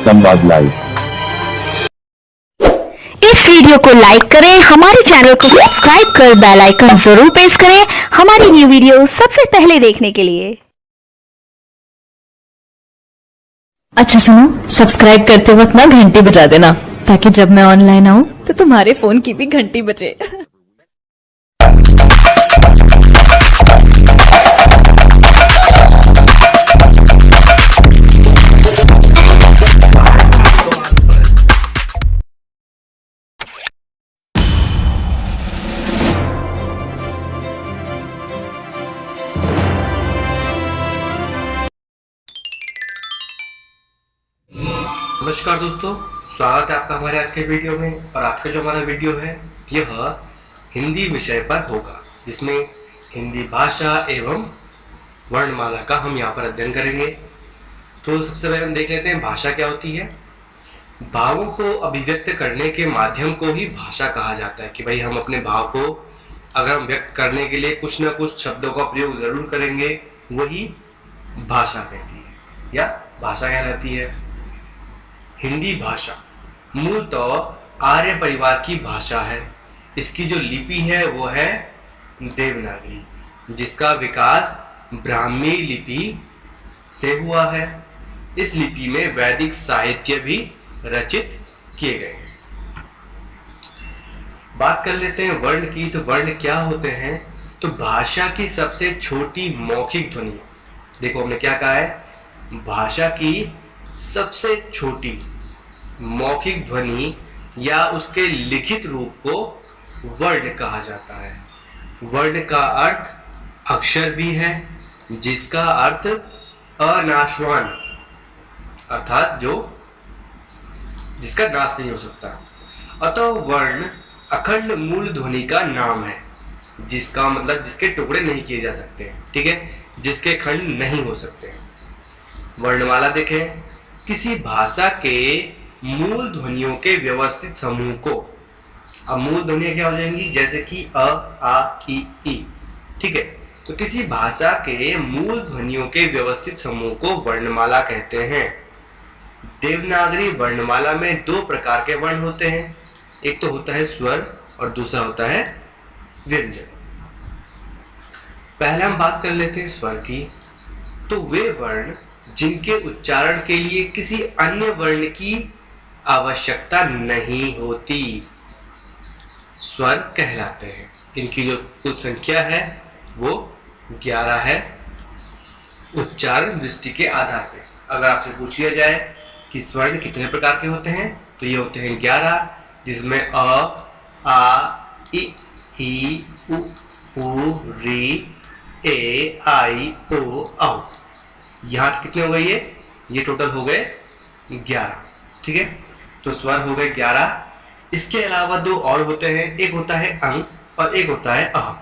संवाद लाइव। इस वीडियो को लाइक करें, हमारे चैनल को सब्सक्राइब कर बेल आइकन जरूर प्रेस करें हमारी न्यू वीडियो सबसे पहले देखने के लिए। अच्छा सुनो, सब्सक्राइब करते वक्त ना घंटी बजा देना ताकि जब मैं ऑनलाइन आऊं तो तुम्हारे फोन की भी घंटी बजे। नमस्कार दोस्तों, स्वागत है आपका हमारे आज के वीडियो में। और आज का जो हमारा वीडियो है यह हिंदी विषय पर होगा, जिसमें हिंदी भाषा एवं वर्णमाला का हम यहाँ पर अध्ययन करेंगे। तो सबसे पहले हम देख लेते हैं भाषा क्या होती है। भावों को अभिव्यक्त करने के माध्यम को ही भाषा कहा जाता है। कि भाई हम अपने भाव को अगर हम व्यक्त करने के लिए कुछ ना कुछ शब्दों का प्रयोग जरूर करेंगे, वही भाषा कहती है या भाषा कहलाती है। हिंदी भाषा मूलतः आर्य परिवार की भाषा है। इसकी जो लिपि है वो है देवनागरी, जिसका विकास ब्राह्मी लिपि से हुआ है। इस लिपि में वैदिक साहित्य भी रचित किए गए हैं। बात कर लेते हैं वर्ण की। तो वर्ण क्या होते हैं? तो भाषा की सबसे छोटी मौखिक ध्वनि। देखो हमने क्या कहा है, भाषा की सबसे छोटी मौखिक ध्वनि या उसके लिखित रूप को वर्ण कहा जाता है। वर्ण का अर्थ अक्षर भी है, जिसका अर्थ अनाशवान अर्थात जिसका नाश नहीं हो सकता। अतः वर्ण अखंड मूल ध्वनि का नाम है, जिसका मतलब जिसके टुकड़े नहीं किए जा सकते। ठीक है, जिसके खंड नहीं हो सकते। वर्णमाला देखें, किसी भाषा के मूल ध्वनियों के व्यवस्थित समूह को। अब मूल ध्वनियां क्या हो जाएंगी? जैसे कि अ, आ, ई। ठीक है, तो किसी भाषा के मूल ध्वनियों के व्यवस्थित समूह को वर्णमाला कहते हैं। देवनागरी वर्णमाला में दो प्रकार के वर्ण होते हैं। एक तो होता है स्वर और दूसरा होता है व्यंजन। पहले हम बात कर लेते हैं स्वर की। तो वे वर्ण जिनके उच्चारण के लिए किसी अन्य वर्ण की आवश्यकता नहीं होती, स्वर कहलाते हैं। इनकी जो कुल संख्या है वो 11 है उच्चारण दृष्टि के आधार पर। अगर आपसे पूछ लिया जाए कि स्वर्ण कितने प्रकार के होते हैं, तो ये होते हैं 11, जिसमें अ, आ, ई, उ, री, ए, आई, ओ, औ। यहाँ कितने हो गए? ये टोटल हो गए 11। ठीक है, तो स्वर हो गए 11। इसके अलावा दो और होते हैं। एक होता है अंग और एक होता है अह।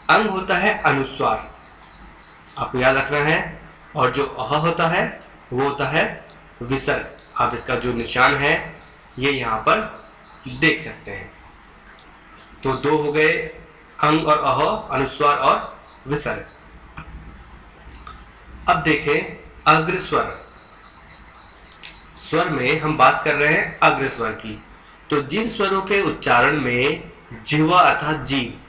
अंग होता है अनुस्वार, आपको याद रखना है। और जो अह होता है वो होता है विसर्ग। आप इसका जो निशान है ये यहाँ पर देख सकते हैं। तो दो हो गए, अंग और अह, अनुस्वार और विसर्ग। अब देखें अग्र स्वर। स्वर में हम बात कर रहे हैं अग्र स्वर की। तो जिन स्वरों के उच्चारण में जिह्वा अर्थात जीभ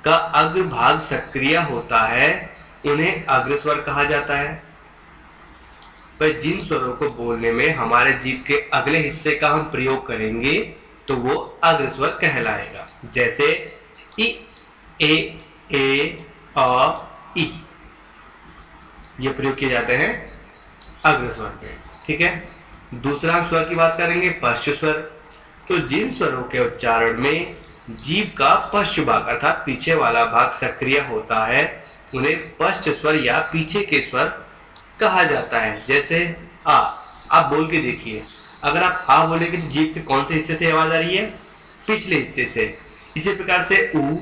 का अग्र भाग सक्रिय होता है, उन्हें अग्र स्वर कहा जाता है। पर जिन स्वरों को बोलने में हमारे जीभ के अगले हिस्से का हम प्रयोग करेंगे तो वो अग्र स्वर कहलाएगा। जैसे इ, ए, अ, ई, ये प्रयोग किए जाते हैं अग्र स्वर पे। ठीक है, दूसरा स्वर की बात करेंगे पश्च स्वर। तो जिन स्वरों के उच्चारण में जीभ का पश्च भाग अर्थात पीछे वाला भाग सक्रिय होता है, उन्हें पश्च स्वर या पीछे के स्वर कहा जाता है। जैसे आ, आप बोल के देखिए। अगर आप आ बोलेंगे तो जीभ के कौन से हिस्से से आवाज आ रही है? पिछले हिस्से से। इसी प्रकार से उ,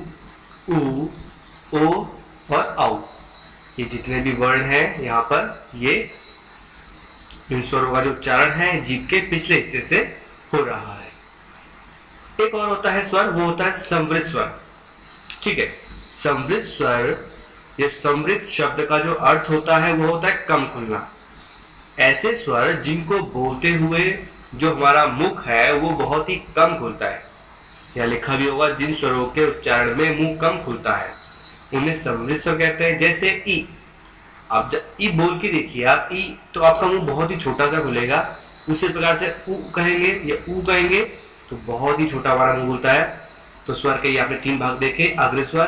ओ और औ, ये जितने भी वर्ण हैं यहाँ पर, ये इन स्वरों का जो उच्चारण है जीभ के पिछले हिस्से से हो रहा है। एक और होता है स्वर, वो होता है संवृत स्वर। ठीक है, संवृत स्वर, ये संवृत शब्द का जो अर्थ होता है वो होता है कम खुलना। ऐसे स्वर जिनको बोलते हुए जो हमारा मुख है वो बहुत ही कम खुलता है, या लिखा भी होगा जिन स्वरों के उच्चारण में मुंह कम खुलता है उन्हें समृद्ध स्वर कहते हैं। जैसे ई, आप जब ई बोल के देखिए आप ई, तो आपका मुंह बहुत ही छोटा सा खुलेगा। उसी प्रकार से ऊ कहेंगे या ऊ कहेंगे तो बहुत ही छोटा हमारा मुंह खुलता है। तो स्वर के ये आपने 3 भाग देखे, अग्र स्वर,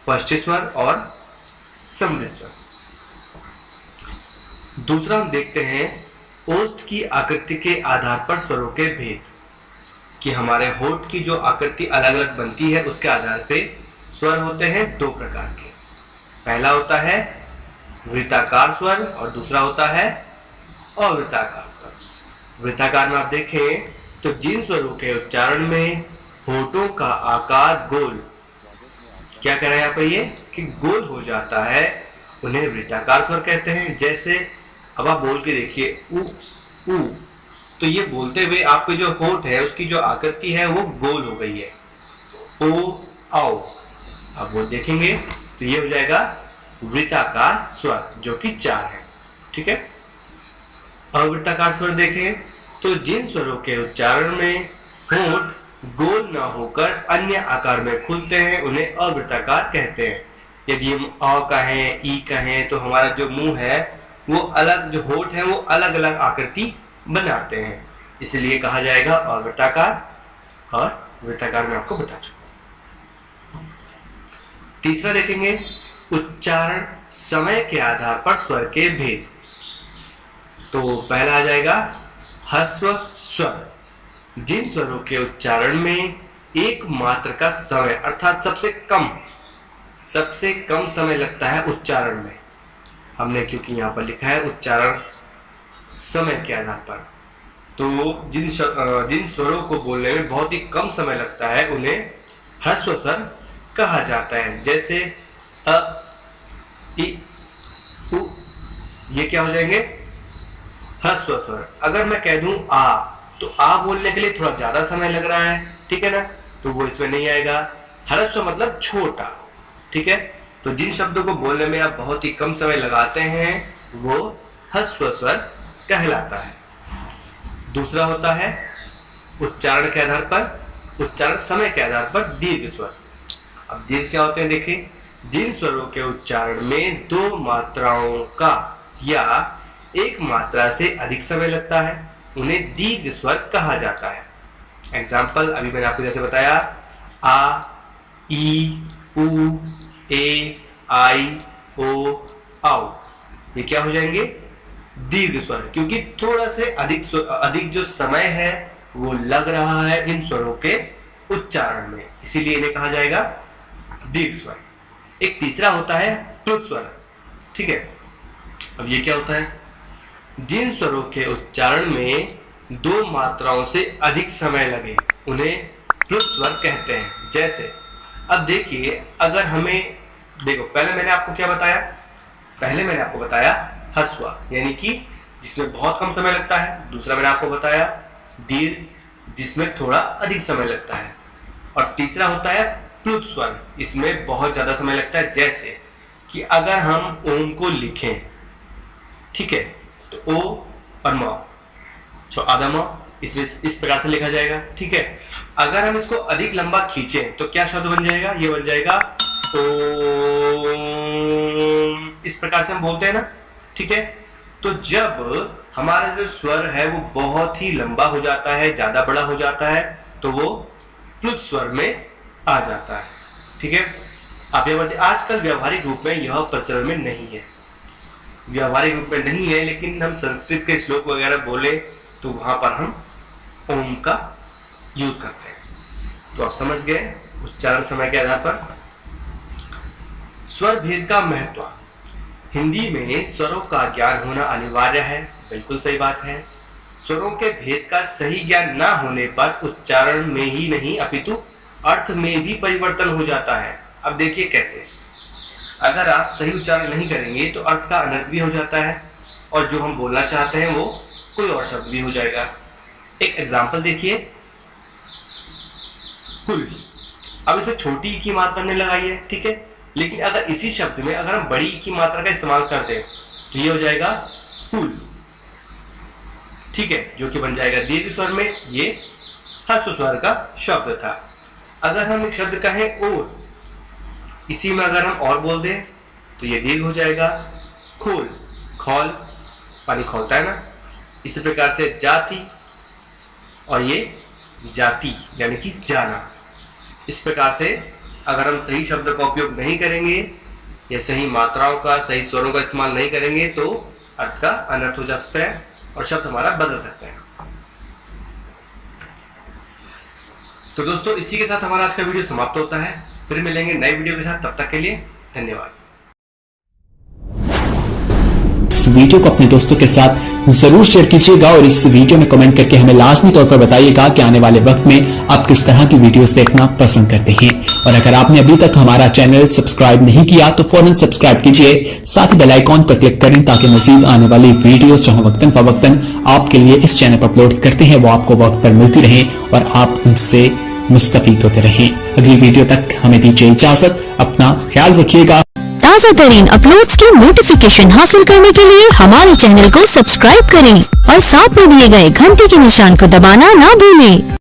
पश्च स्वर और समृद्ध स्वर। दूसरा हम देखते हैं ओष्ठ की आकृति के आधार पर स्वरों के भेद, कि हमारे होठ की जो आकृति अलग अलग बनती है उसके आधार पे स्वर होते हैं 2 प्रकार के। पहला होता है वृत्ताकार स्वर और दूसरा होता है अवृत्ताकार स्वर। वृत्ताकार में आप देखें तो जिन स्वरों के उच्चारण में होठों का आकार गोल, क्या कह रहे हैं यहाँ पर ये कि गोल हो जाता है, उन्हें वृत्ताकार स्वर कहते हैं। जैसे अब आप बोल के देखिए ऊ ऊ, तो ये बोलते हुए आपके जो होठ है उसकी जो आकृति है वो गोल हो गई है। ओ आओ, अब वो देखेंगे तो ये हो जाएगा वृत्ताकार स्वर जो कि 4 है। ठीक है। अवृत्ताकार स्वर देखें तो जिन स्वरों के उच्चारण में होठ गोल ना होकर अन्य आकार में खुलते हैं उन्हें अवृत्ताकार कहते हैं। यदि हम अ कहें, ई कहें तो हमारा जो मुंह है वो अलग, जो होठ है वो अलग अलग आकृति बनाते हैं, इसलिए कहा जाएगा अवृत्ताकार और वृत्ताकार में आपको बता चुका। तीसरा देखेंगे उच्चारण समय के आधार पर स्वर के भेद। तो पहला आ जाएगा ह्रस्व स्वर, जिन स्वरों के उच्चारण में एक मात्र का समय अर्थात सबसे कम समय लगता है उच्चारण में। हमने क्योंकि यहाँ पर लिखा है उच्चारण समय के आधार पर, तो जिन स्वरों को बोलने में बहुत ही कम समय लगता है उन्हें ह्रस्व स्वर कहा जाता है। जैसे अ, इ, उ, ये क्या हो जाएंगे ह्रस्व स्वर। अगर मैं कह दूं आ, तो आ बोलने के लिए थोड़ा ज्यादा समय लग रहा है, ठीक है ना, तो वो इसमें नहीं आएगा। ह्रस्व मतलब छोटा, ठीक है। तो जिन शब्दों को बोलने में आप बहुत ही कम समय लगाते हैं वो ह्रस्व स्वर कहलाता है। दूसरा होता है उच्चारण के आधार पर, उच्चारण समय के आधार पर दीर्घ स्वर। अब दीर्घ क्या होते हैं देखिए, जिन स्वरों के उच्चारण में 2 मात्राओं का या एक मात्रा से अधिक समय लगता है उन्हें दीर्घ स्वर कहा जाता है। एग्जाम्पल अभी मैंने आपको जैसे बताया आ, ई, उ, ए, आई, ओ, आओ, ये क्या हो जाएंगे दीर्घ स्वर, क्योंकि थोड़ा से अधिक जो समय है वो लग रहा है इन स्वरों के उच्चारण में, इसीलिए इन्हें कहा जाएगा दीर्घ स्वर। एक तीसरा होता है प्लुत स्वर, ठीक है। अब ये क्या होता है, जिन स्वरों के उच्चारण में 2 मात्राओं से अधिक समय लगे उन्हें प्लुत स्वर कहते हैं। जैसे अब देखिए, अगर हमें देखो, पहले मैंने आपको क्या बताया, पहले मैंने आपको बताया ह्रस्व यानी कि जिसमें बहुत कम समय लगता है। दूसरा मैंने आपको बताया दीर्घ जिसमें थोड़ा अधिक समय लगता है, और तीसरा होता है प्लुत स्वर, इसमें बहुत ज्यादा समय लगता है। जैसे कि अगर हम ओम को लिखें, ठीक है, तो ओ और म, आधा म इसमें इस प्रकार से लिखा जाएगा, ठीक है। अगर हम इसको अधिक लंबा खींचें तो क्या शब्द बन जाएगा, ये बन जाएगा ओम, इस प्रकार से हम बोलते हैं ना, ठीक है। तो जब हमारा जो स्वर है वो बहुत ही लंबा हो जाता है, ज्यादा बड़ा हो जाता है, तो वो प्लुत स्वर में आ जाता है, ठीक है। आप ये बताइए, आजकल व्यवहारिक रूप में यह प्रचलन में नहीं है, व्यवहारिक रूप में नहीं है, लेकिन हम संस्कृत के श्लोक वगैरह बोले तो वहां पर हम ओम का यूज करते हैं। तो आप समझ गए उच्चारण समय के आधार पर। स्वर भेद का महत्व, हिंदी में स्वरों का ज्ञान होना अनिवार्य है, बिल्कुल सही बात है। स्वरों के भेद का सही ज्ञान ना होने पर उच्चारण में ही नहीं अपितु अर्थ में भी परिवर्तन हो जाता है। अब देखिए कैसे, अगर आप सही उच्चारण नहीं करेंगे तो अर्थ का अनर्थ भी हो जाता है, और जो हम बोलना चाहते हैं वो कोई और शब्द भी हो जाएगा। एक एग्जाम्पल देखिए, कुल। अब इसमें छोटी ई की मात्रा हमने लगाई है, ठीक है, लेकिन अगर इसी शब्द में अगर हम बड़ी ई की मात्रा का इस्तेमाल कर दें तो ये हो जाएगा कुल, ठीक है, जो कि बन जाएगा दीर्घ स्वर में। ये ह्रस्व स्वर का शब्द था। अगर हम एक शब्द कहें और, इसी में अगर हम और बोल दें तो ये दीर्घ हो जाएगा। खोल, खौल, पानी खोलता है ना। इसी प्रकार से जाति, और ये जाति यानी कि जाना। इस प्रकार से अगर हम सही शब्द का उपयोग नहीं करेंगे या सही मात्राओं का, सही स्वरों का इस्तेमाल नहीं करेंगे तो अर्थ का अनर्थ हो जा सकता है और शब्द हमारा बदल सकता है। तो दोस्तों, इसी के साथ हमारा आज का वीडियो समाप्त होता है। फिर मिलेंगे नए वीडियो के साथ, तब तक के लिए धन्यवाद। इस वीडियो को अपने दोस्तों के साथ जरूर शेयर कीजिएगा और इस वीडियो में कमेंट करके हमें लाजमी तौर पर बताइएगा कि आने वाले वक्त में आप किस तरह की वीडियोस देखना पसंद करते हैं। और अगर आपने अभी तक हमारा चैनल सब्सक्राइब नहीं किया तो फौरन सब्सक्राइब कीजिए, साथ ही बेल आइकॉन पर क्लिक करें ताकि मजीद आने वाली वीडियो जो वक्तन फवक्तन आपके लिए इस चैनल पर अपलोड करते हैं वो आपको वक्त पर मिलती रहे और आप उनसे मुस्तफीद होते रहें। अगली वीडियो तक हमें दीजिए इजाजत। अपना ख्याल रखिएगा। ताज़ा तरीन अपलोड्स की नोटिफिकेशन हासिल करने के लिए हमारे चैनल को सब्सक्राइब करें और साथ में दिए गए घंटी के निशान को दबाना ना भूलें।